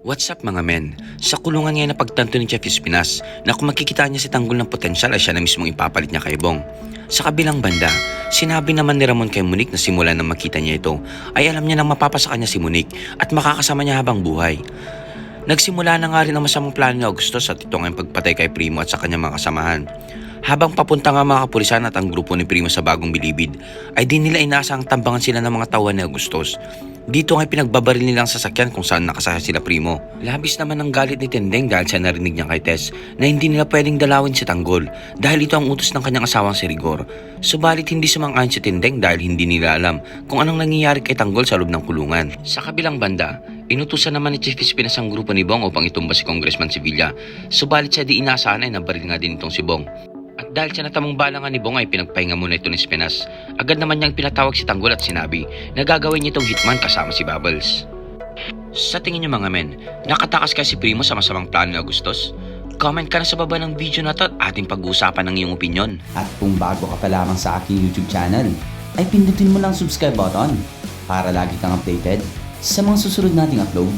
What's up mga men? Sa kulungan ngayon na pagtanto ni Chef Espinas na kung makikita niya si Tanggol ng potensyal ay siya na mismong ipapalit niya kay Bong. Sa kabilang banda, sinabi naman ni Ramon kay Monique na simula nang makita niya ito ay alam niya nang mapapasa kanya si Monique at makakasama niya habang buhay. Nagsimula na nga rin ang masamang plano ni Augustus at ito nga yung pagpatay kay Primo at sa kanyang mga kasamahan. Habang papunta nga mga kapulisan at ang grupo ni Primo sa bagong bilibid, ay di nila inaasahang tambangan sila ng mga tawan ni Augustus. Dito nga pinagbabaril nilang sasakyan kung saan nakasaya sila Primo. Labis naman ang galit ni Tendeng dahil sa narinig niya kay Tess na hindi nila pwedeng dalawin si Tanggol dahil ito ang utos ng kanyang asawang si Rigor. Subalit hindi sumang-ayon si Tendeng dahil hindi nila alam kung anong nangyayari kay Tanggol sa loob ng kulungan. Sa kabilang banda, inutusan naman ni Chief Espinas ang grupo ni Bong upang itumba si Congressman Sevilla. Subalit siya di inaasahan ay nabaril nga din itong si Bong. At dahil sa natamang bala nga ni Bong ay pinagpahinga muna ito ni Espinas, agad naman niyang pinatawag si Tanggol at sinabi na gagawin niya itong hitman kasama si Bubbles. Sa tingin niyo mga men, nakatakas kaya si Primo sa masamang plano ni Augustus? Comment ka na sa baba ng video na to at ating pag-uusapan ng iyong opinyon. At kung bago ka pa lamang sa aking YouTube channel, ay pindutin mo lang subscribe button para lagi kang updated sa mga susunod nating upload.